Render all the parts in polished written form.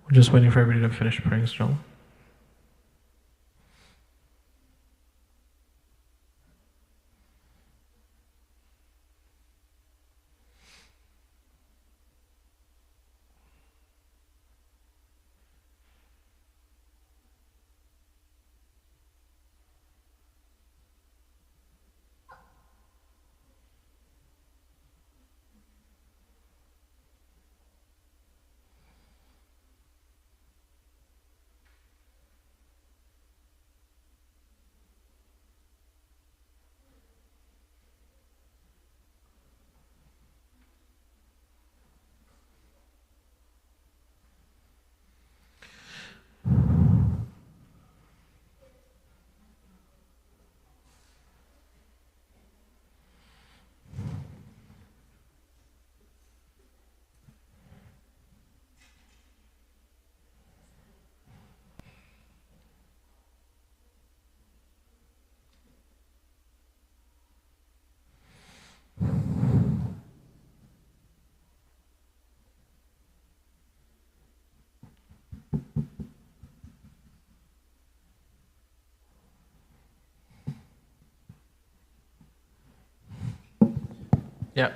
We're just waiting for everybody to finish praying, inshallah. Yeah.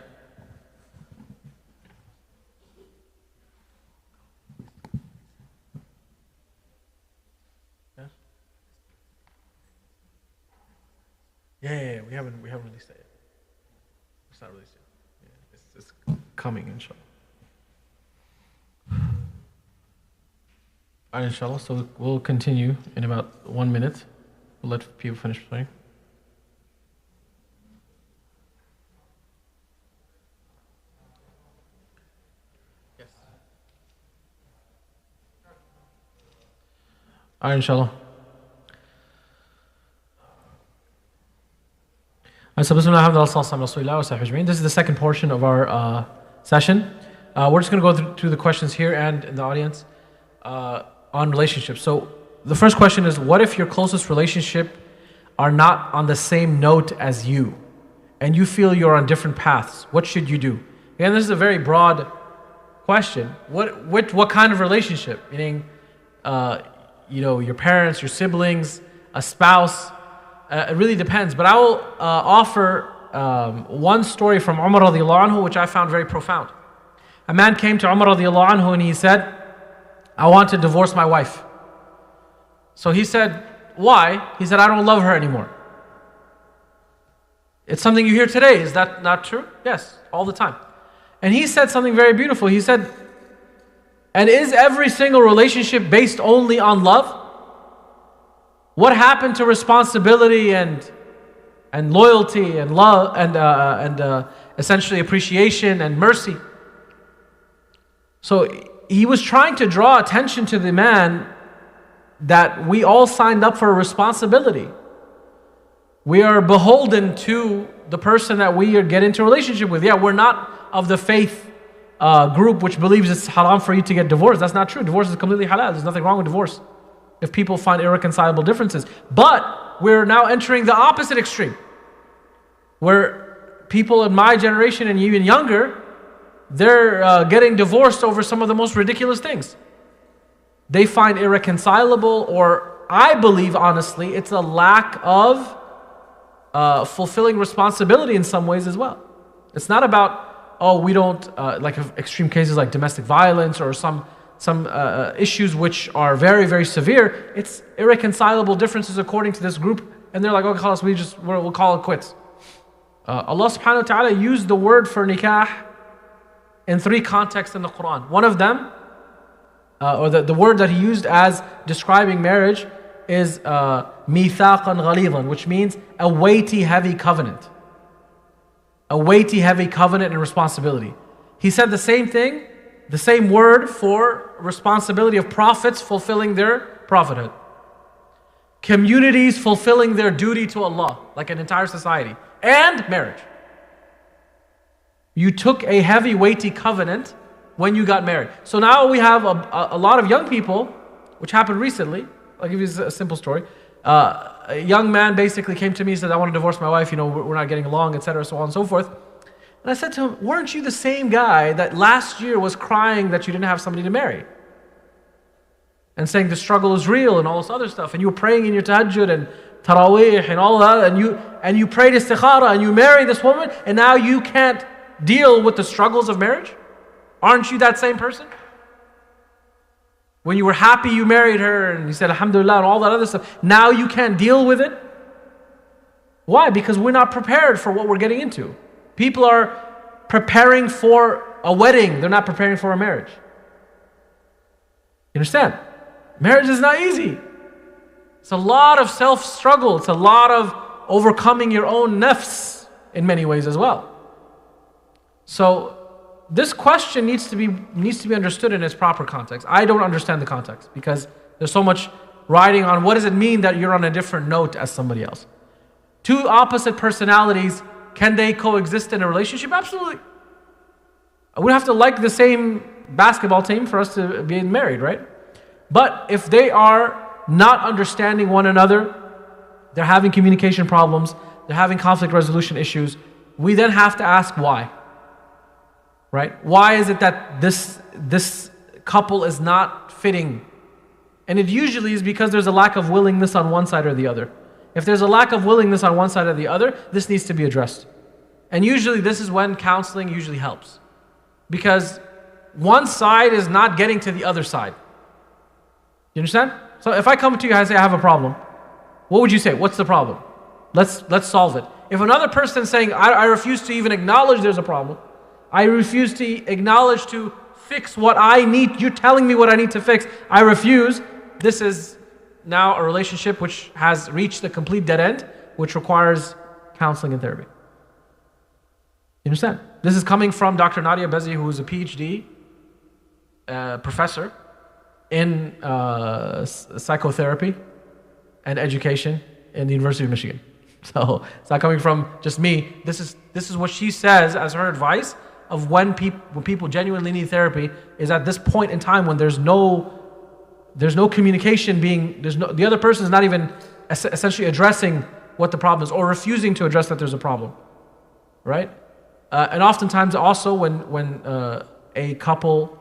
Yeah. We haven't released that yet. It's not released yet. Yeah, it's coming, inshallah. Alright, inshallah. So we'll continue in about 1 minute. We'll let people finish praying. Yes. Alright, inshallah. This is the second portion of our session. We're just going to go through the questions here and in the audience on relationships. So the first question is, what if your closest relationship are not on the same note as you and you feel you're on different paths? What should you do? Again, this is a very broad question. What kind of relationship? Meaning, your parents, your siblings, a spouse. It really depends, but I will offer one story from Umar radiallahu anhu, which I found very profound. A man came to Umar radiallahu anhu and he said, I want to divorce my wife. So he said, why? He said, I don't love her anymore. It's something you hear today. Is that not true? Yes, all the time. And he said something very beautiful. He said, and is every single relationship based only on love? What happened to responsibility and loyalty and love and essentially appreciation and mercy? So he was trying to draw attention to the man that we all signed up for a responsibility. We are beholden to the person that we get into a relationship with. Yeah, we're not of the faith group which believes it's haram for you to get divorced. That's not true. Divorce is completely halal. There's nothing wrong with divorce if people find irreconcilable differences. But we're now entering the opposite extreme, where people in my generation and even younger, they're getting divorced over some of the most ridiculous things. They find irreconcilable, or I believe, honestly, it's a lack of fulfilling responsibility in some ways as well. It's not about, we don't, like extreme cases like domestic violence or some issues which are very, very severe. It's irreconcilable differences according to this group, and they're like, okay, khalas, we'll call it quits. Allah subhanahu wa ta'ala used the word for nikah in 3 contexts in the Quran. One of them, or the word that he used as describing marriage is mithaqan ghalidan, which means a weighty, heavy covenant. A weighty, heavy covenant and responsibility. He said the same thing, the same word for responsibility of prophets fulfilling their prophethood. Communities fulfilling their duty to Allah, like an entire society. And marriage. You took a heavy, weighty covenant when you got married. So now we have a lot of young people, which happened recently. I'll give you a simple story. A young man basically came to me and said, I want to divorce my wife, we're not getting along, etc., so on and so forth. And I said to him, weren't you the same guy that last year was crying that you didn't have somebody to marry? and saying the struggle is real and all this other stuff, and you were praying in your tahajjud and taraweeh and all that, and you prayed istikhara and you marry this woman, and now you can't deal with the struggles of marriage? Aren't you that same person? When you were happy you married her and you said alhamdulillah and all that other stuff, now you can't deal with it? Why? Because we're not prepared for what we're getting into. People are preparing for a wedding, they're not preparing for a marriage. You understand? Marriage is not easy. It's a lot of self-struggle. It's a lot of overcoming your own nafs in many ways as well. So this question needs to be understood in its proper context. I don't understand the context because there's so much riding on what does it mean that you're on a different note as somebody else. Two opposite personalities, can they coexist in a relationship? Absolutely. We have to like the same basketball team for us to be married, right? But if they are not understanding one another, they're having communication problems, they're having conflict resolution issues, we then have to ask why. Right? Why is it that this couple is not fitting? And it usually is because there's a lack of willingness on one side or the other. If there's a lack of willingness on one side or the other, this needs to be addressed. And usually this is when counseling usually helps. Because one side is not getting to the other side. You understand? So if I come to you and I say I have a problem, what would you say? What's the problem? Let's solve it. If another person is saying I refuse to even acknowledge there's a problem, I refuse to acknowledge to fix what I need, you're telling me what I need to fix, I refuse, this is now a relationship which has reached a complete dead end, which requires counseling and therapy. You understand? This is coming from Dr. Nadia Bezi, who is a PhD professor in psychotherapy and education in the University of Michigan. So it's not coming from just me. This is what she says as her advice of when people genuinely need therapy, is at this point in time when there's no communication the other person is not even essentially addressing what the problem is or refusing to address that there's a problem, right? And oftentimes also when a couple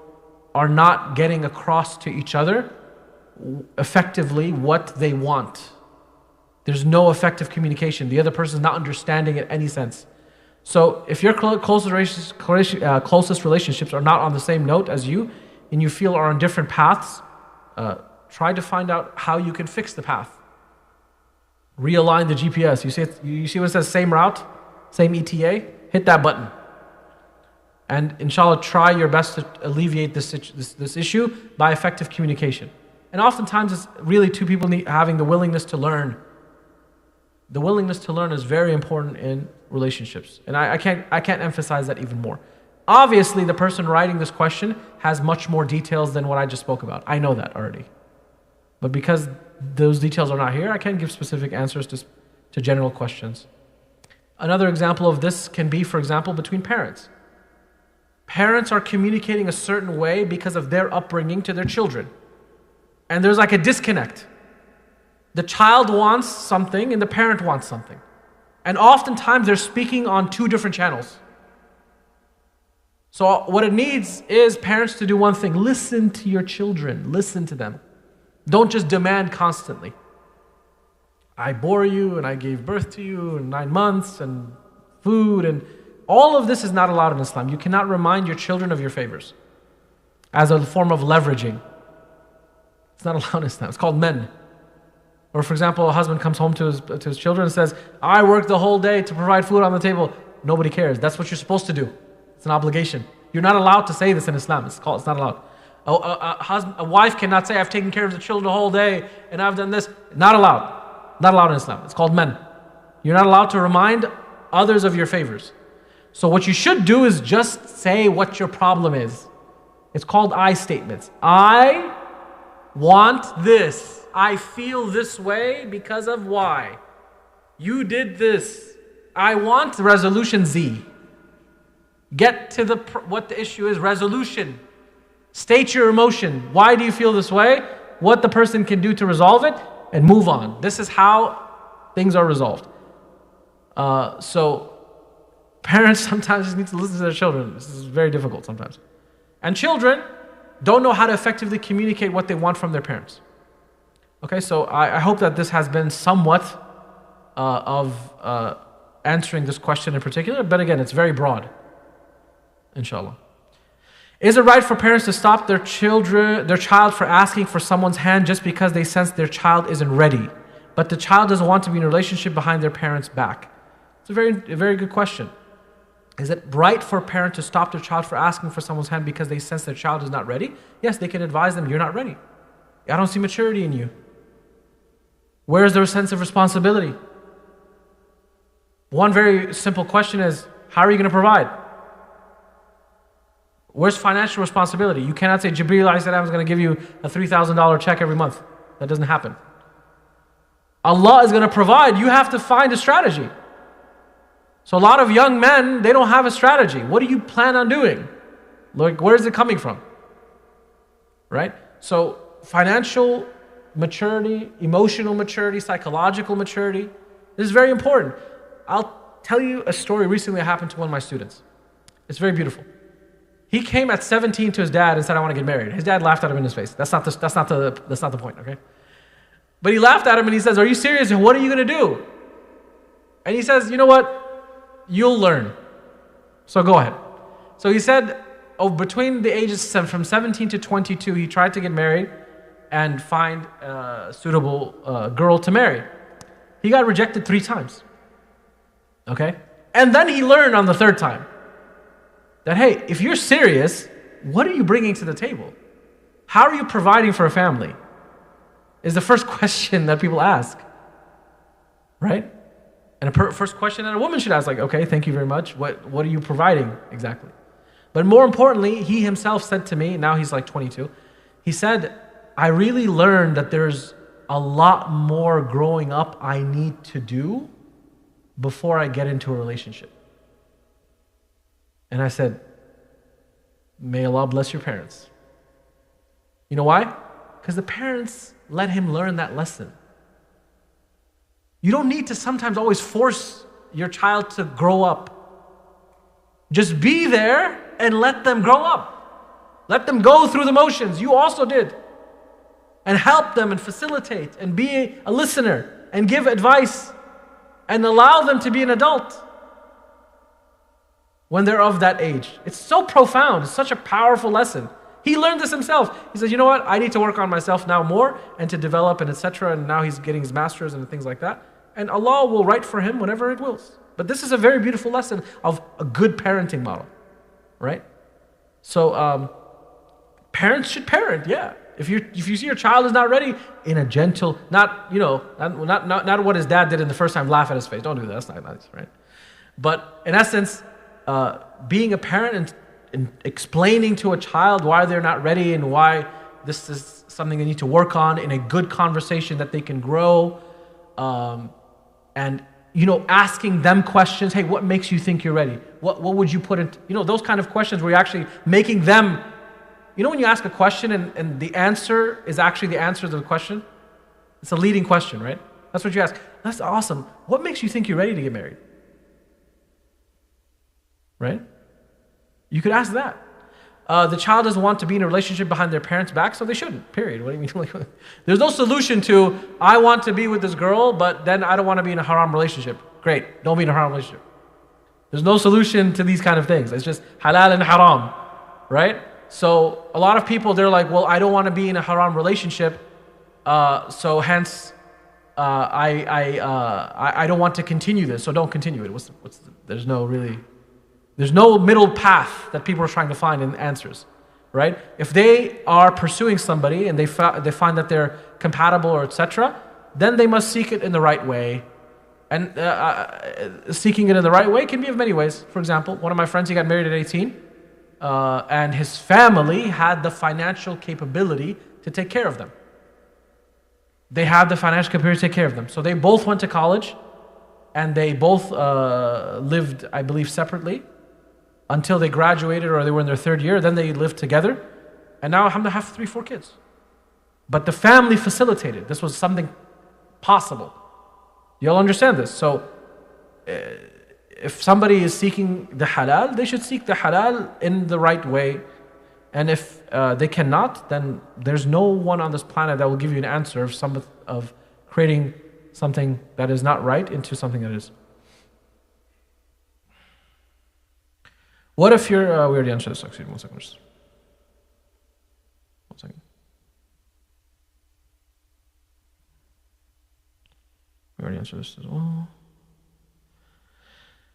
are not getting across to each other effectively what they want. There's no effective communication. The other person is not understanding it in any sense. So if your closest relationships are not on the same note as you, and you feel are on different paths, try to find out how you can fix the path. Realign the GPS. You see what it says, same route, same ETA? Hit that button. And inshallah, try your best to alleviate this issue by effective communication. And oftentimes it's really two people having the willingness to learn. The willingness to learn is very important in relationships. And I can't emphasize that even more. Obviously, the person writing this question has much more details than what I just spoke about. I know that already. But because those details are not here, I can't give specific answers to general questions. Another example of this can be, for example, between parents. Parents are communicating a certain way because of their upbringing to their children. And there's like a disconnect. The child wants something and the parent wants something. And oftentimes they're speaking on two different channels. So what it needs is parents to do one thing. Listen to your children. Listen to them. Don't just demand constantly. I bore you and I gave birth to you in 9 months and food and all of this is not allowed in Islam. You cannot remind your children of your favors as a form of leveraging. It's not allowed in Islam. It's called men. Or for example, a husband comes home to his children and says, I worked the whole day to provide food on the table. Nobody cares. That's what you're supposed to do. It's an obligation. You're not allowed to say this in Islam. It's not allowed. A wife cannot say, I've taken care of the children the whole day and I've done this. Not allowed. Not allowed in Islam. It's called men. You're not allowed to remind others of your favors. So what you should do is just say what your problem is. It's called I statements. I want this. I feel this way because of Y. You did this. I want resolution Z. Get to what the issue is. Resolution. State your emotion. Why do you feel this way? What the person can do to resolve it, and move on. This is how things are resolved. So parents sometimes just need to listen to their children. This is very difficult sometimes. And children, don't know how to effectively communicate what they want from their parents. Okay, so I hope that this has been somewhat of answering this question in particular, but again, it's very broad, inshallah. Is it right for parents to stop their child for asking for someone's hand just because they sense their child isn't ready, but the child doesn't want to be in a relationship behind their parents' back? It's a very good question. Is it right for a parent to stop their child for asking for someone's hand because they sense their child is not ready? Yes, they can advise them, you're not ready. I don't see maturity in you. Where is their sense of responsibility? One very simple question is, how are you going to provide? Where's financial responsibility? You cannot say, Jibreel alayhi salam is going to give you a $3,000 check every month. That doesn't happen. Allah is going to provide. You have to find a strategy. So a lot of young men, they don't have a strategy. What do you plan on doing? Like, where is it coming from? Right? So financial maturity, emotional maturity, psychological maturity, this is very important. I'll tell you a story recently that happened to one of my students. It's very beautiful. He came at 17 to his dad and said, I want to get married. His dad laughed at him in his face. That's not the point, okay? But he laughed at him and he says, are you serious? What are you going to do? And he says, you know what? You'll learn. So go ahead. So he said, between the ages from 17 to 22, he tried to get married and find a suitable girl to marry. He got rejected 3 times. Okay? And then he learned on the 3rd time that, hey, if you're serious, what are you bringing to the table? How are you providing for a family? Is the first question that people ask. Right? And the first question that a woman should ask, like, okay, thank you very much. What are you providing exactly? But more importantly, he himself said to me, now he's like 22, he said, I really learned that there's a lot more growing up I need to do before I get into a relationship. And I said, may Allah bless your parents. You know why? Because the parents let him learn that lesson. You don't need to sometimes always force your child to grow up. Just be there and let them grow up. Let them go through the motions. You also did. And help them and facilitate and be a listener and give advice and allow them to be an adult when they're of that age. It's so profound. It's such a powerful lesson. He learned this himself. He says, you know what? I need to work on myself now more and to develop and etc. And now he's getting his master's and things like that. And Allah will write for him whenever it wills. But this is a very beautiful lesson of a good parenting model. Right? So parents should parent, yeah. If you see your child is not ready, in a gentle, not what his dad did in the first time, laugh at his face. Don't do that. That's not nice, right? But in essence, being a parent and explaining to a child why they're not ready and why this is something they need to work on in a good conversation that they can grow, and asking them questions. Hey, what makes you think you're ready? What would you put into those kind of questions where you're actually making them. When you ask a question and the answer is actually the answer to the question? It's a leading question, right? That's what you ask. That's awesome. What makes you think you're ready to get married? Right? You could ask that. The child doesn't want to be in a relationship behind their parents' back, so they shouldn't, period. What do you mean? There's no solution to, I want to be with this girl, but then I don't want to be in a haram relationship. Great, don't be in a haram relationship. There's no solution to these kind of things. It's just halal and haram, right? So a lot of people, they're like, well, I don't want to be in a haram relationship, so hence I don't want to continue this, so don't continue it. There's no middle path that people are trying to find in answers, right? If they are pursuing somebody and they find that they're compatible or etc., then they must seek it in the right way. And seeking it in the right way can be of many ways. For example, one of my friends, he got married at 18. And his family had the financial capability to take care of them. They had the financial capability to take care of them. So they both went to college, and they both lived, I believe, separately until they graduated or they were in their 3rd year. Then they lived together, and now alhamdulillah have 3-4 kids. But the family facilitated. This was something possible. You all understand this? So if somebody is seeking the halal, they should seek the halal in the right way. And if they cannot, then there's no one on this planet that will give you an answer of creating something that is not right into something that is. What if you're, we already answered this, actually, 1 second. Just 1 second. We already answered this as well.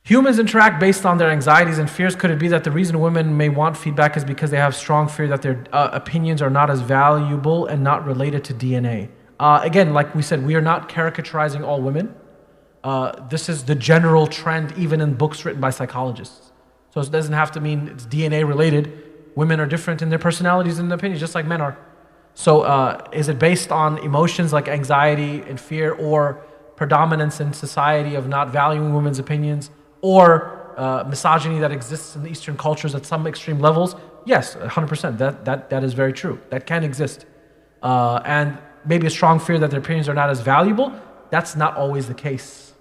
Humans interact based on their anxieties and fears. Could it be that the reason women may want feedback is because they have strong fear that their opinions are not as valuable and not related to DNA? Again, like we said, we are not caricaturizing all women. This is the general trend even in books written by psychologists. So it doesn't have to mean it's DNA related. Women are different in their personalities and opinions, just like men are. So is it based on emotions like anxiety and fear, or predominance in society of not valuing women's opinions, or misogyny that exists in the Eastern cultures at some extreme levels? Yes, 100%. That is very true. That can exist. And maybe a strong fear that their opinions are not as valuable. That's not always the case,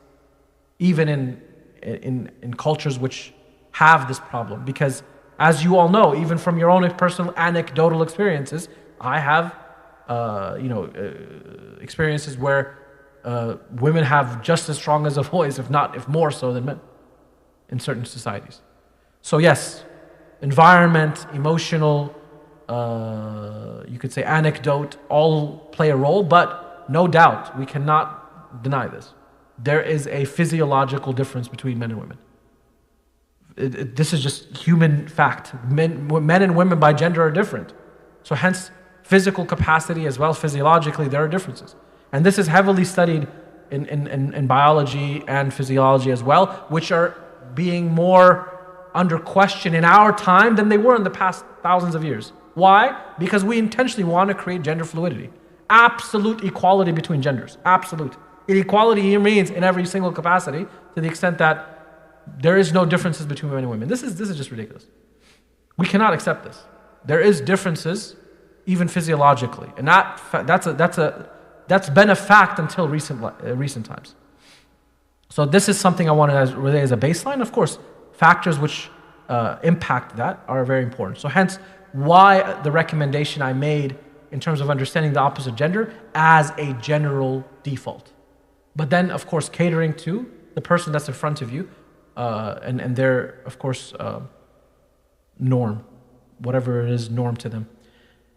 even in cultures which have this problem. Because as you all know, even from your own personal anecdotal experiences, I have experiences where women have just as strong as a voice, if more so than men, in certain societies. So yes, environment, emotional, you could say anecdote, all play a role, but no doubt, we cannot deny this. There is a physiological difference between men and women. This is just human fact. Men and women by gender are different. So hence, physical capacity as well as physiologically, there are differences. And this is heavily studied in biology and physiology as well, which are being more under question in our time than they were in the past thousands of years. Why? Because we intentionally want to create gender fluidity. Absolute equality between genders. Absolute. Equality means in every single capacity, to the extent that there is no differences between men and women. This is just ridiculous. We cannot accept this. There is differences, even physiologically, and that's been a fact until recent times. So this is something I want to relay as a baseline. Of course, factors which impact that are very important. So hence, why the recommendation I made in terms of understanding the opposite gender as a general default. But then, of course, catering to the person that's in front of you and their, of course, norm, whatever it is norm to them.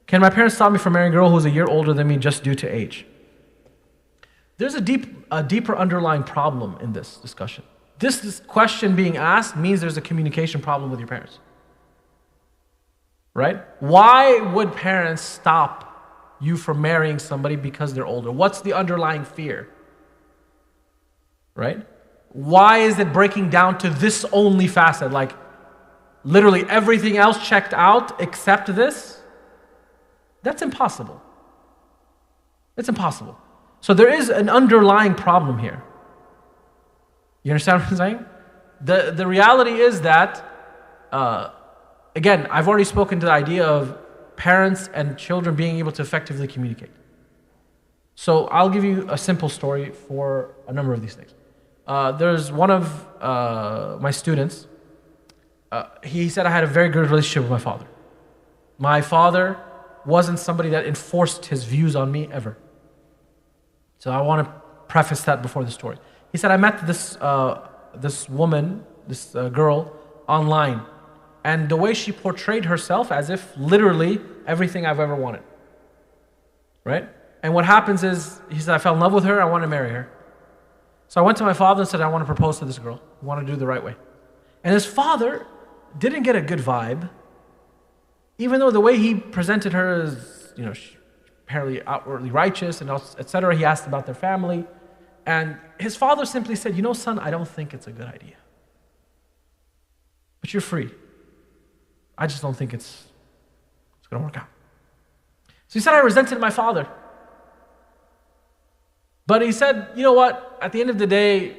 Can my parents stop me from marrying a girl who's a year older than me just due to age? There's a deeper underlying problem in this discussion. This question being asked means there's a communication problem with your parents. Right? Why would parents stop you from marrying somebody because they're older? What's the underlying fear? Right? Why is it breaking down to this only facet? Like, literally everything else checked out except this? That's impossible. It's impossible. So there is an underlying problem here. You understand what I'm saying? The reality is that, again, I've already spoken to the idea of parents and children being able to effectively communicate. So I'll give you a simple story for a number of these things. There's one of my students, he said I had a very good relationship with my father. My father wasn't somebody that enforced his views on me ever. So I want to preface that before the story. He said, I met this woman, this girl, online. And the way she portrayed herself as if literally everything I've ever wanted. Right? And what happens is, he said, I fell in love with her, I want to marry her. So I went to my father and said, I want to propose to this girl. I want to do it the right way. And his father didn't get a good vibe, even though the way he presented her is, apparently outwardly righteous and etc. He asked about their family. And his father simply said, son, I don't think it's a good idea. But you're free. I just don't think it's going to work out. So he said, I resented my father. But he said, you know what? At the end of the day,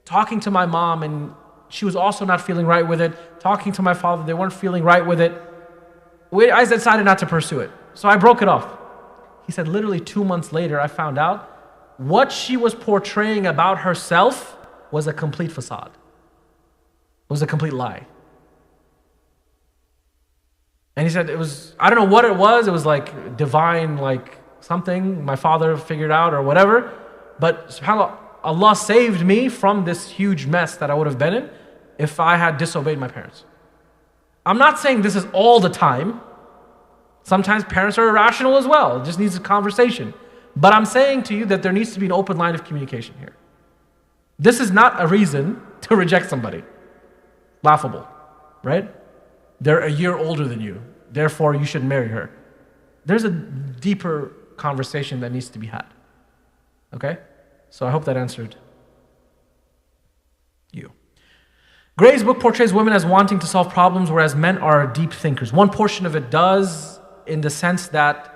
talking to my mom, and she was also not feeling right with it. Talking to my father, they weren't feeling right with it. I decided not to pursue it. So I broke it off. He said, literally 2 months later, I found out what she was portraying about herself was a complete facade. It was a complete lie. And he said, I don't know what it was like divine, like something my father figured out or whatever. But subhanAllah, Allah saved me from this huge mess that I would have been in if I had disobeyed my parents. I'm not saying this is all the time. Sometimes parents are irrational as well. It just needs a conversation. But I'm saying to you that there needs to be an open line of communication here. This is not a reason to reject somebody. Laughable, right? They're a year older than you, therefore you should marry her. There's a deeper conversation that needs to be had. Okay? So I hope that answered you. Gray's book portrays women as wanting to solve problems, whereas men are deep thinkers. One portion of it does, in the sense that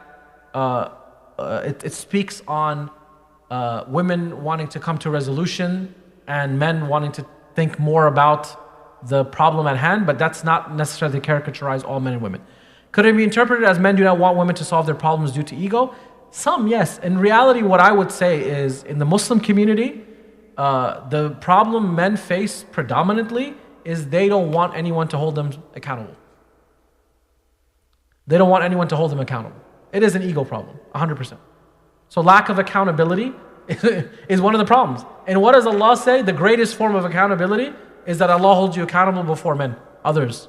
it speaks on women wanting to come to resolution and men wanting to think more about the problem at hand, but that's not necessarily to caricaturize all men and women. Could it be interpreted as men do not want women to solve their problems due to ego? Some, yes. In reality, what I would say is, in the Muslim community, the problem men face predominantly is they don't want anyone to hold them accountable. They don't want anyone to hold them accountable. It is an ego problem, 100%. So lack of accountability is one of the problems. And what does Allah say? The greatest form of accountability is that Allah holds you accountable before men, others.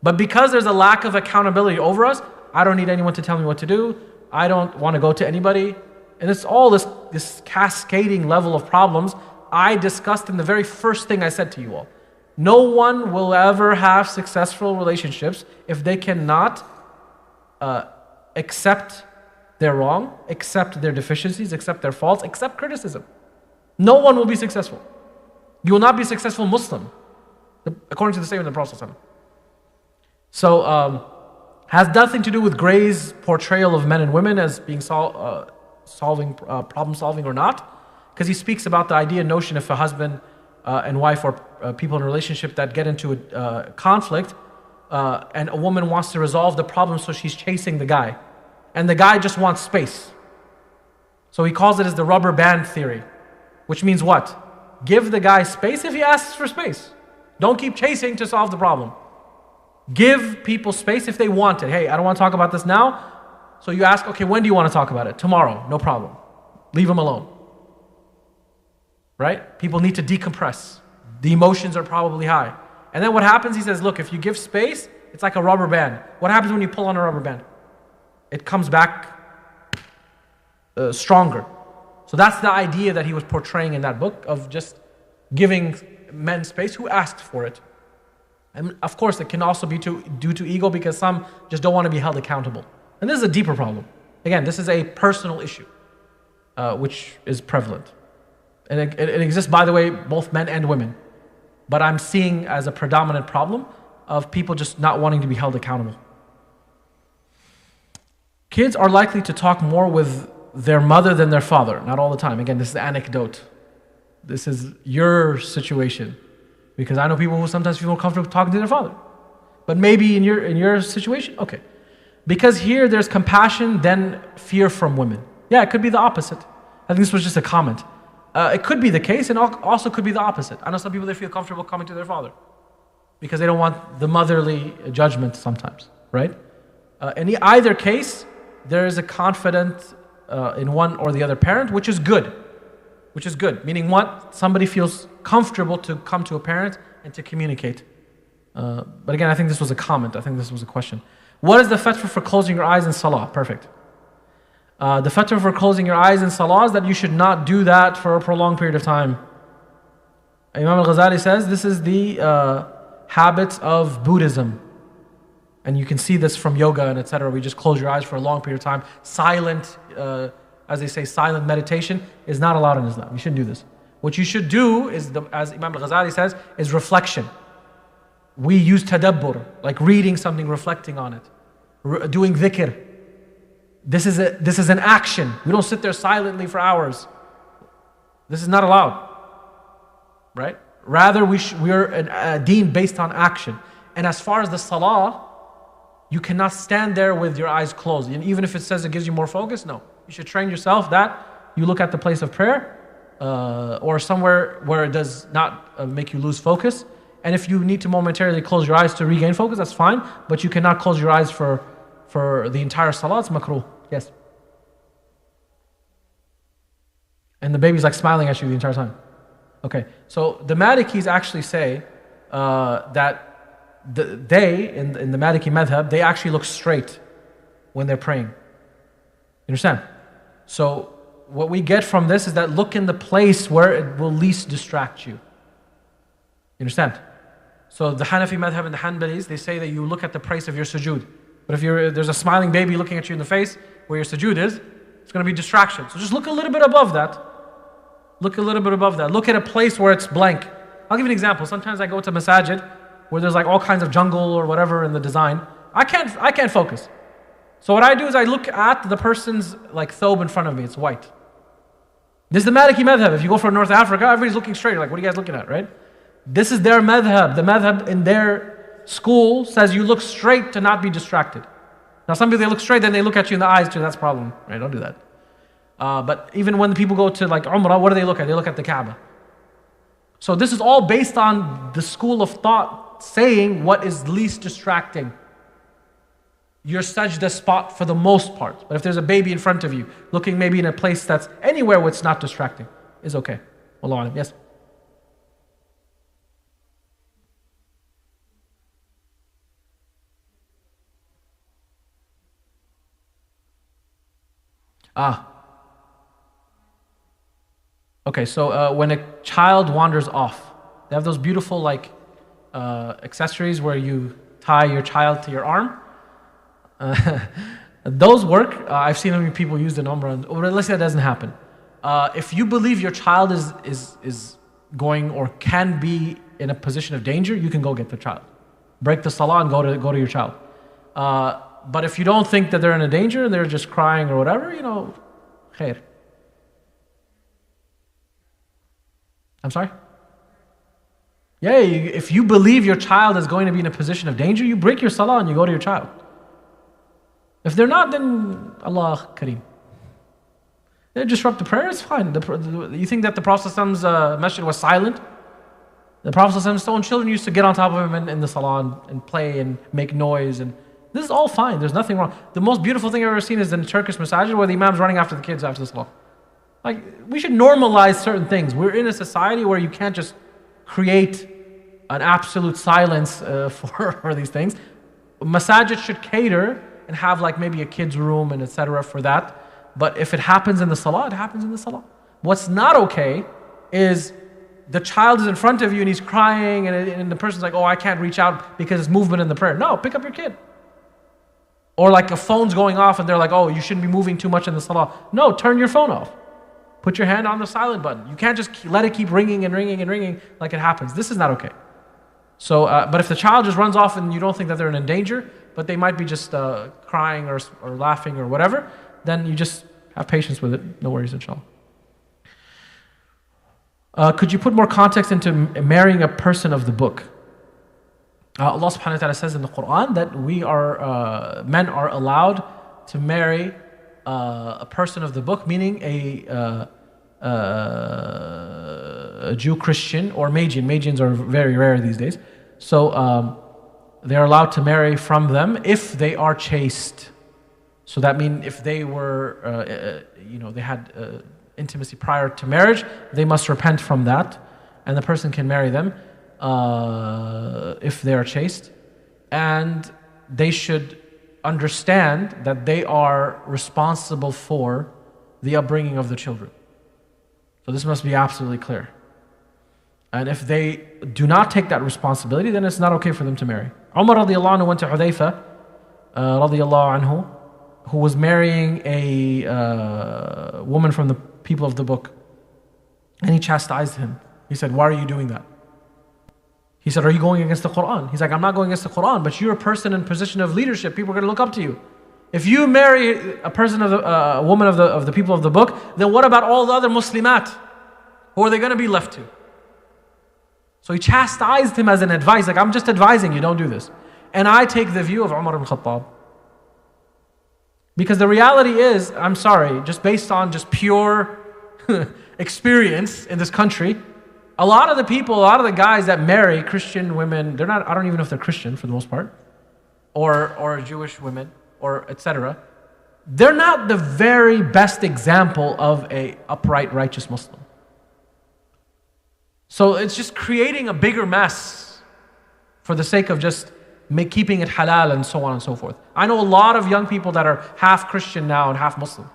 But because there's a lack of accountability over us, I don't need anyone to tell me what to do. I don't want to go to anybody. And it's all this cascading level of problems I discussed in the very first thing I said to you all. No one will ever have successful relationships if they cannot accept their wrong, accept their deficiencies, accept their faults, accept criticism. No one will be successful. You will not be a successful Muslim, according to the statement of the Prophet. So, has nothing to do with Gray's portrayal of men and women as being problem solving or not, because he speaks about the idea, notion if a husband and wife or people in a relationship that get into a conflict, and a woman wants to resolve the problem, so she's chasing the guy, and the guy just wants space. So he calls it as the rubber band theory, which means what? Give the guy space if he asks for space. Don't keep chasing to solve the problem. Give people space if they want it. Hey, I don't want to talk about this now. So you ask, okay, when do you want to talk about it? Tomorrow, no problem. Leave them alone. Right? People need to decompress. The emotions are probably high. And then what happens? He says, look, if you give space, it's like a rubber band. What happens when you pull on a rubber band? It comes back stronger. So that's the idea that he was portraying in that book, of just giving men space who asked for it. And of course, it can also be due to ego, because some just don't want to be held accountable. And this is a deeper problem. Again, this is a personal issue, which is prevalent. And it exists, by the way, both men and women. But I'm seeing as a predominant problem of people just not wanting to be held accountable. Kids are likely to talk more with their mother than their father. Not all the time. Again, this is an anecdote. This is your situation. Because I know people who sometimes feel more comfortable talking to their father. But maybe in your situation, okay. Because here there's compassion, then fear from women. Yeah, it could be the opposite. I think this was just a comment. It could be the case, and also could be the opposite. I know some people, they feel comfortable coming to their father because they don't want the motherly judgment sometimes, right? In either case, there is a confidence in one or the other parent, which is good. Which is good, meaning what? Somebody feels comfortable to come to a parent and to communicate. But again, I think this was a comment. I think this was a question. What is the fatwa for closing your eyes in salah? Perfect. The fatwa for closing your eyes in salah is that you should not do that for a prolonged period of time. Imam al-Ghazali says this is the habits of Buddhism. And you can see this from yoga and etc. We just close your eyes for a long period of time. Silent, as they say, silent meditation is not allowed in Islam. You shouldn't do this. What you should do is, as Imam al-Ghazali says, is reflection. We use tadabbur, like reading something, reflecting on it, doing dhikr. This is an action. We don't sit there silently for hours. This is not allowed, right? Rather, we are a deen based on action. And as far as the salah, you cannot stand there with your eyes closed. And even if it says it gives you more focus, no. You should train yourself that you look at the place of prayer or somewhere where it does not make you lose focus, And if you need to momentarily close your eyes to regain focus, that's fine. But you cannot close your eyes for the entire salah. It's makruh. Yes. And the baby's like smiling at you the entire time. Okay. So the Malikis actually say that they, in the Maliki madhab, they actually look straight when they're praying. You understand? So what we get from this is that look in the place where it will least distract you. You understand? So the Hanafi madhab and the Hanbalis, they say that you look at the place of your sujood. But if there's a smiling baby looking at you in the face where your sujood is, it's going to be distraction. So just look a little bit above that. Look a little bit above that. Look at a place where it's blank. I'll give you an example. Sometimes I go to masajid where there's like all kinds of jungle or whatever in the design. I can't focus. So what I do is I look at the person's like thobe in front of me. It's white. This is the Maliki madhab. If you go from North Africa, everybody's looking straight. You're like, what are you guys looking at, right? This is their madhab. The madhab in their school says you look straight to not be distracted. Now some people, they look straight, then they look at you in the eyes too. That's a problem, right? Don't do that. But even when the people go to like Umrah, what do they look at? They look at the Kaaba. So this is all based on the school of thought saying what is least distracting. Your sajda spot for the most part. But if there's a baby in front of you, looking maybe in a place that's anywhere where it's not distracting, is okay. Wallahu alam. Yes? Okay, so when a child wanders off, they have those beautiful like accessories where you tie your child to your arm. Those work. I've seen many people use in Umrah, or let's say that doesn't happen. If you believe your child is going or can be in a position of danger, you can go get the child. Break the salah and go to your child. But if you don't think that they're in a danger and they're just crying or whatever, khair. I'm sorry? Yeah, if you believe your child is going to be in a position of danger, you break your salah and you go to your child. If they're not, then Allah Kareem. They disrupt the prayer, it's fine. You think that the Prophet's masjid was silent? The Prophet's own children used to get on top of him in the salah and play and make noise, and this is all fine. There's nothing wrong. The most beautiful thing I've ever seen is in the Turkish masajid where the imam's running after the kids after the salah. Like, we should normalize certain things. We're in a society where you can't just create an absolute silence for these things. Masajid should cater and have like maybe a kid's room and etc. for that. But if it happens in the salah, it happens in the salah. What's not okay is the child is in front of you and he's crying and the person's like, oh, I can't reach out because it's movement in the prayer. No, pick up your kid. Or like a phone's going off and they're like, oh, you shouldn't be moving too much in the salah. No, turn your phone off. Put your hand on the silent button. You can't just let it keep ringing and ringing and ringing like it happens. This is not okay. So, but if the child just runs off and you don't think that they're in danger, but they might be just crying or laughing or whatever, then you just have patience with it. No worries, inshallah. Could you put more context into marrying a person of the book? Allah subhanahu wa ta'ala says in the Quran that men are allowed to marry a person of the book, meaning a Jew, Christian, or Magian. Magians are very rare these days. So they're allowed to marry from them if they are chaste. So that means if they were, they had intimacy prior to marriage, they must repent from that, and the person can marry them if they are chaste. And they should understand that they are responsible for the upbringing of the children. So this must be absolutely clear. And if they do not take that responsibility, then it's not okay for them to marry. Umar radiallahu anhu went to Hudayfa radiallahu anhu, who was marrying a woman from the people of the book. And he chastised him. He said, why are you doing that? He said, are you going against the Quran? He's like, I'm not going against the Quran, but you're a person in position of leadership. People are going to look up to you. If you marry a person a woman of the people of the book, then what about all the other Muslimat? Who are they going to be left to? So he chastised him as an advice, like, I'm just advising you, don't do this. And I take the view of Umar ibn Khattab. Because the reality is, I'm sorry, just based on just pure experience in this country, A lot of the people, a lot of the guys that marry Christian women, they're not, I don't even know if they're Christian for the most part, or Jewish women, or etc. They're not the very best example of a upright, righteous Muslim. So it's just creating a bigger mess for the sake of just keeping it halal and so on and so forth. I know a lot of young people that are half Christian now and half Muslim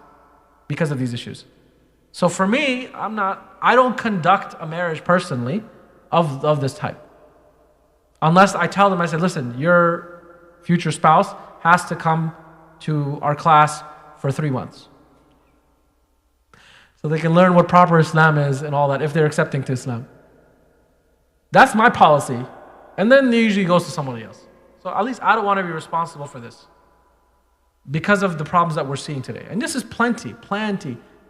because of these issues. So for me, I don't conduct a marriage personally of this type. Unless I tell them, I say, listen, your future spouse has to come to our class for 3 months. So they can learn what proper Islam is and all that, if they're accepting to Islam. That's my policy. And then it usually goes to somebody else. So at least I don't want to be responsible for this because of the problems that we're seeing today. And this is plenty.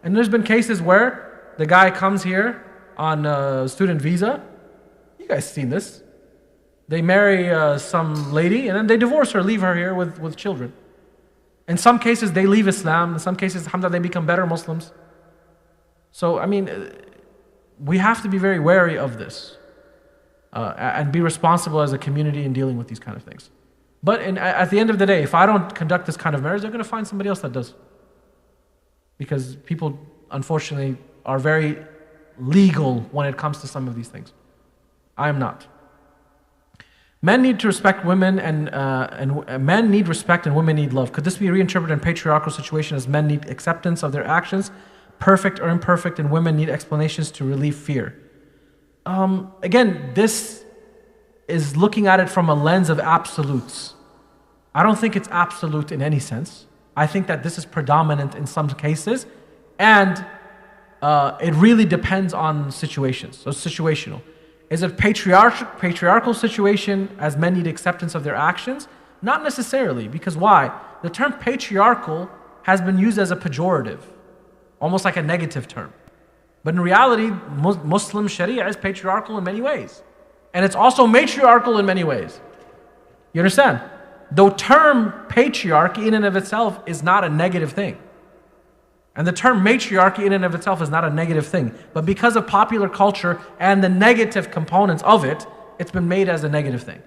And there's been cases where the guy comes here on a student visa. You guys seen this. They marry some lady and then they divorce her, leave her here with children. In some cases, they leave Islam. In some cases, alhamdulillah, they become better Muslims. So, I mean, we have to be very wary of this and be responsible as a community in dealing with these kind of things. But at the end of the day, if I don't conduct this kind of marriage, they're going to find somebody else that does. Because people, unfortunately, are very legal when it comes to some of these things. I am not. Men need to respect women and men need respect and women need love. Could this be reinterpreted in patriarchal situation as men need acceptance of their actions, perfect or imperfect, and women need explanations to relieve fear? Again, this is looking at it from a lens of absolutes. I don't think it's absolute in any sense. I think that this is predominant in some cases, and it really depends on situations. So it's situational. Is it patriarchal situation as men need acceptance of their actions? Not necessarily, because why? The term patriarchal has been used as a pejorative, almost like a negative term. But in reality, Muslim Sharia is patriarchal in many ways. And it's also matriarchal in many ways. You understand? The term patriarchy in and of itself is not a negative thing. And the term matriarchy in and of itself is not a negative thing. But because of popular culture and the negative components of it, it's been made as a negative thing.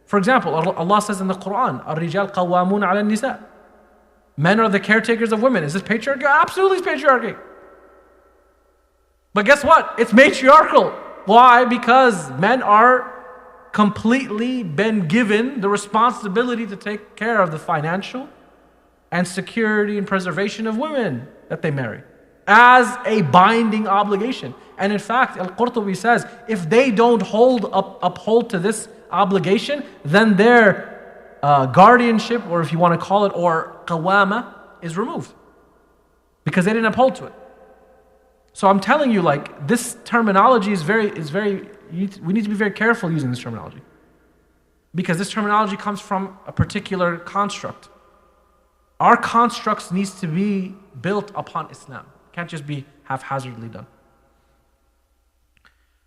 For example, Allah says in the Quran, الرِّجَالْ قَوَّامُونَ عَلَى النِّسَاءِ. Men are the caretakers of women. Is this patriarchy? Absolutely it's patriarchy. But guess what? It's matriarchal. Why? Because men are completely been given the responsibility to take care of the financial and security and preservation of women that they marry as a binding obligation. And in fact, Al-Qurtubi says, if they don't uphold to this obligation, then their guardianship, or if you want to call it, or qawama, is removed. Because they didn't uphold to it. So I'm telling you, like, this terminology is very, we need to be very careful using this terminology. Because this terminology comes from a particular construct. Our constructs needs to be built upon Islam. It can't just be haphazardly done.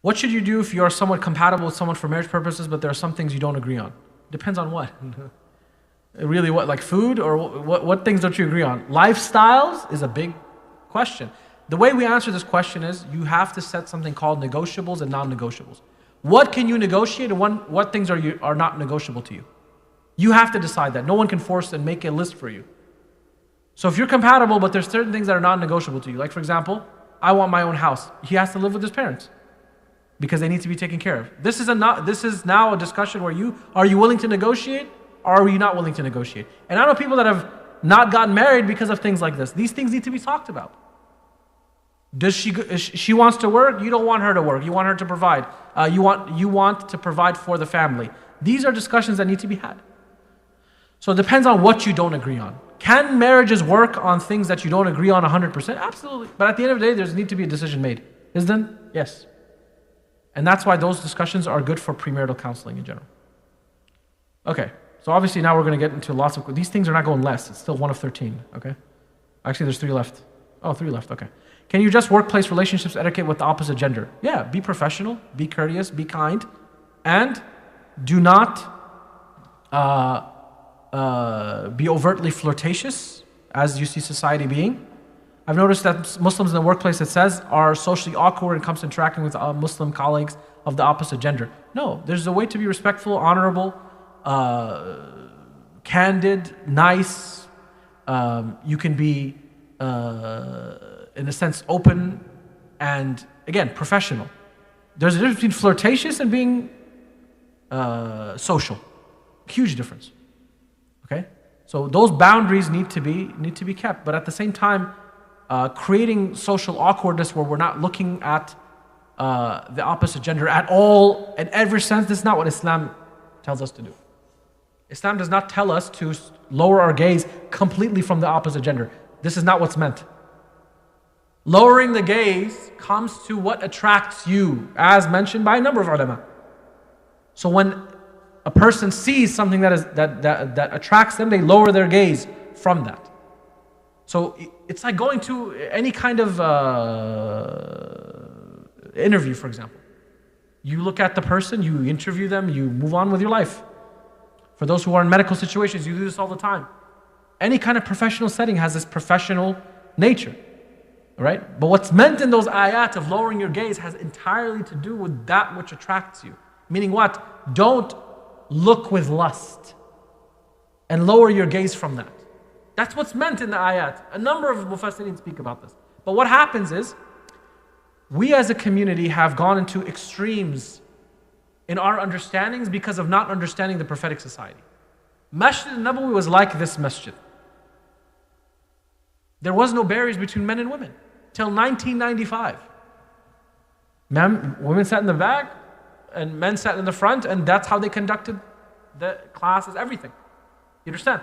What should you do if you are somewhat compatible with someone for marriage purposes, but there are some things you don't agree on? Depends on what? Really what, like food? Or what things don't you agree on? Lifestyles is a big question. The way we answer this question is you have to set something called negotiables and non-negotiables. What can you negotiate and what things are not negotiable to you? You have to decide that. No one can force and make a list for you. So if you're compatible, but there's certain things that are non-negotiable to you, like for example, I want my own house. He has to live with his parents because they need to be taken care of. This is now a discussion where are you willing to negotiate or are you not willing to negotiate? And I know people that have not gotten married because of things like this. These things need to be talked about. She wants to work, you don't want her to work. You want her to provide. You want to provide for the family. These are discussions that need to be had. So it depends on what you don't agree on. Can marriages work on things that you don't agree on 100%? Absolutely. But at the end of the day, there's need to be a decision made. Isn't it? Yes. And that's why those discussions are good for premarital counseling in general. Okay. So obviously now we're going to get into lots of... These things are not going less. It's still 1 of 13. Okay. Actually, there's 3 left. Oh, 3 left. Okay. Can you just workplace relationships etiquette with the opposite gender? Yeah. Be professional. Be courteous. Be kind. And do not... be overtly flirtatious, as you see society being. I've noticed that Muslims in the workplace, it says, are socially awkward when it comes to interacting with Muslim colleagues of the opposite gender. No, there's a way to be respectful, honorable, candid, nice. You can be, in a sense, open and, again, professional. There's a difference between flirtatious and being social. Huge difference. Okay? So those boundaries need to be kept. But at the same time, creating social awkwardness where we're not looking at the opposite gender at all, in every sense, this is not what Islam tells us to do. Islam does not tell us to lower our gaze completely from the opposite gender. This is not what's meant. Lowering the gaze comes to what attracts you, as mentioned by a number of ulama. So when a person sees something that attracts them, they lower their gaze from that. So it's like going to any kind of interview, for example. You look at the person, you interview them, you move on with your life. For those who are in medical situations, you do this all the time. Any kind of professional setting has this professional nature. Right? But what's meant in those ayat of lowering your gaze has entirely to do with that which attracts you. Meaning what? Don't look with lust and lower your gaze from that. That's what's meant in the ayat. A number of mufassirin speak about this. But what happens is, we as a community have gone into extremes in our understandings because of not understanding the prophetic society. Masjid al-Nabawi was like this masjid. There was no barriers between men and women till 1995. Women sat in the back and men sat in the front, and that's how they conducted the classes, everything. You understand?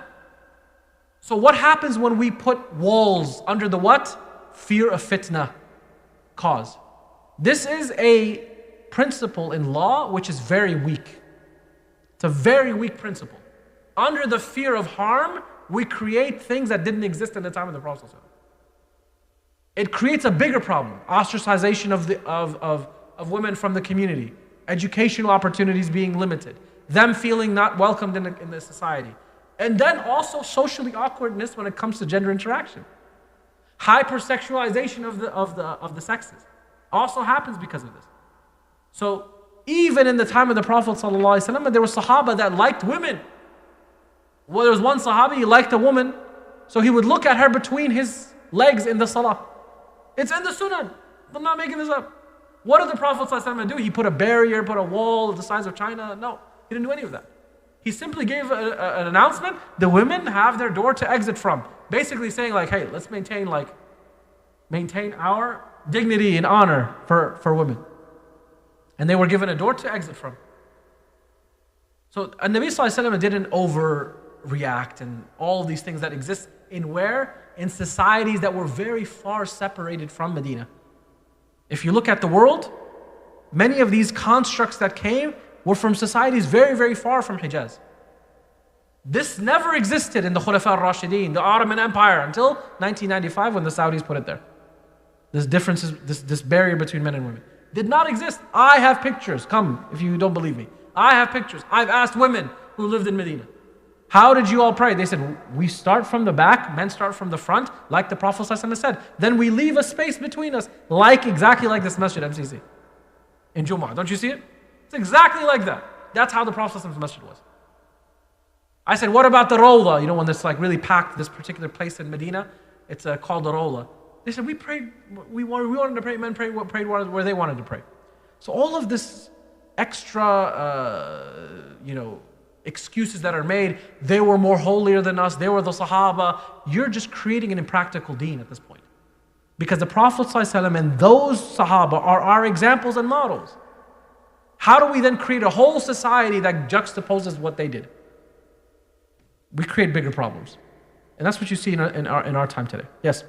So what happens when we put walls under the what? Fear of fitna cause. This is a principle in law which is very weak. It's a very weak principle. Under the fear of harm, we create things that didn't exist in the time of the Prophet. It creates a bigger problem. Ostracization of women from the community. Educational opportunities being limited. Them feeling not welcomed in the society. And then also socially awkwardness when it comes to gender interaction. Hypersexualization of the sexes also happens because of this. So even in the time of the Prophet ﷺ, there were Sahaba that liked women. Well, there was one Sahabi, he liked a woman, so he would look at her between his legs in the salah. It's in the Sunnah. I'm not making this up. What did the Prophet ﷺ do? He put a barrier, put a wall the size of China? No, he didn't do any of that. He simply gave an announcement. The women have their door to exit from. Basically saying like, hey, let's maintain our dignity and honor for women. And they were given a door to exit from. So Nabi Sallallahu Alaihi Wasallam didn't overreact and all these things that exist in where? In societies that were very far separated from Medina. If you look at the world, many of these constructs that came were from societies very, very far from Hijaz. This never existed in the Khulafa al-Rashideen, the Ottoman Empire, until 1995 when the Saudis put it there. This difference, this barrier between men and women did not exist. I have pictures. Come if you don't believe me. I have pictures. I've asked women who lived in Medina, how did you all pray? They said, we start from the back, men start from the front, like the Prophet ﷺ said. Then we leave a space between us, exactly like this masjid MCC in Jumu'ah. Don't you see it? It's exactly like that. That's how the Prophet ﷺ's masjid was. I said, what about the Rawla? You know, when it's like really packed, this particular place in Medina, it's called the Rawla. They said, we wanted to pray, men prayed where they wanted to pray. So all of this extra, excuses that are made, they were more holier than us, they were the Sahaba, you're just creating an impractical deen at this point. Because the Prophet ﷺ and those Sahaba are our examples and models. How do we then create a whole society that juxtaposes what they did? We create bigger problems. And that's what you see in our time today. Yes?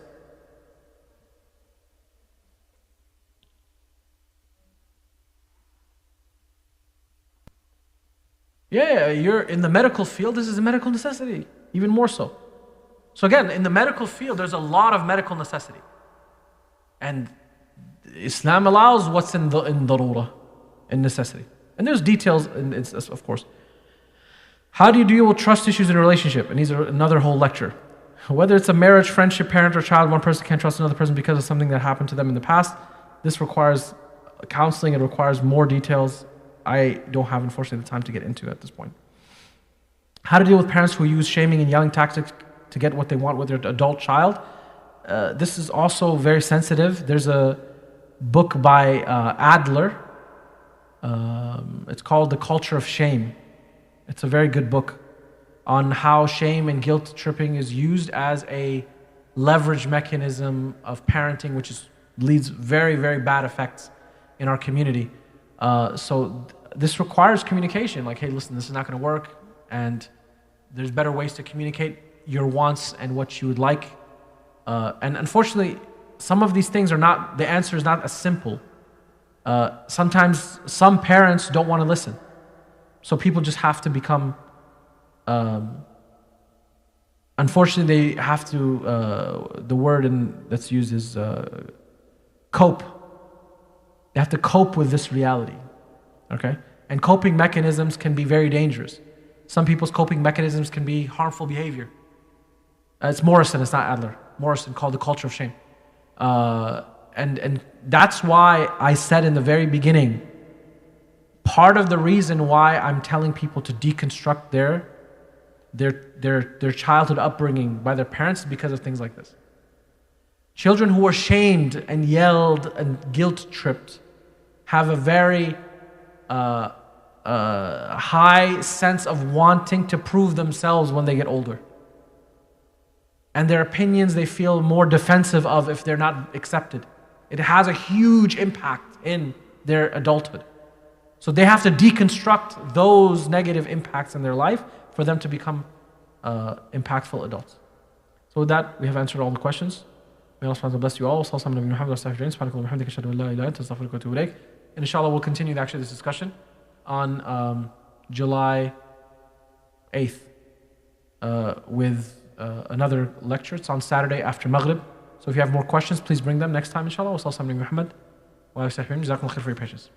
Yeah, you're in the medical field, this is a medical necessity, even more so. So again, in the medical field, there's a lot of medical necessity. And Islam allows what's in darura, in necessity. And there's details, of course. How do you deal with trust issues in a relationship? And these are another whole lecture. Whether it's a marriage, friendship, parent, or child, one person can't trust another person because of something that happened to them in the past. This requires counseling. It requires more details. I don't have, unfortunately, the time to get into at this point. How to deal with parents who use shaming and yelling tactics to get what they want with their adult child. This is also very sensitive. There's a book by Adler. It's called The Culture of Shame. It's a very good book on how shame and guilt tripping is used as a leverage mechanism of parenting, which leads very, very bad effects in our community. So this requires communication. Like, hey, listen, this is not going to work, and there's better ways to communicate your wants and what you would like. And unfortunately, some of these things are not, the answer is not as simple. Sometimes some parents don't want to listen. So people just have to become, unfortunately, they have to, the word that's used is cope. They have to cope with this reality, okay? And coping mechanisms can be very dangerous. Some people's coping mechanisms can be harmful behavior. It's Morrison, it's not Adler. Morrison, called The Culture of Shame. And that's why I said in the very beginning, part of the reason why I'm telling people to deconstruct their childhood upbringing by their parents is because of things like this. Children who are shamed and yelled and guilt-tripped have a very high sense of wanting to prove themselves when they get older. And their opinions they feel more defensive of if they're not accepted. It has a huge impact in their adulthood. So they have to deconstruct those negative impacts in their life for them to become impactful adults. So with that, we have answered all the questions. May Allah subhanahu wa ta'ala bless you all. And inshallah, we'll continue this discussion on July 8th with another lecture. It's on Saturday after Maghrib. So if you have more questions, please bring them next time, inshallah. Wa sallallahu alaihi wa sallam. Jazakallahu khairan for your patience.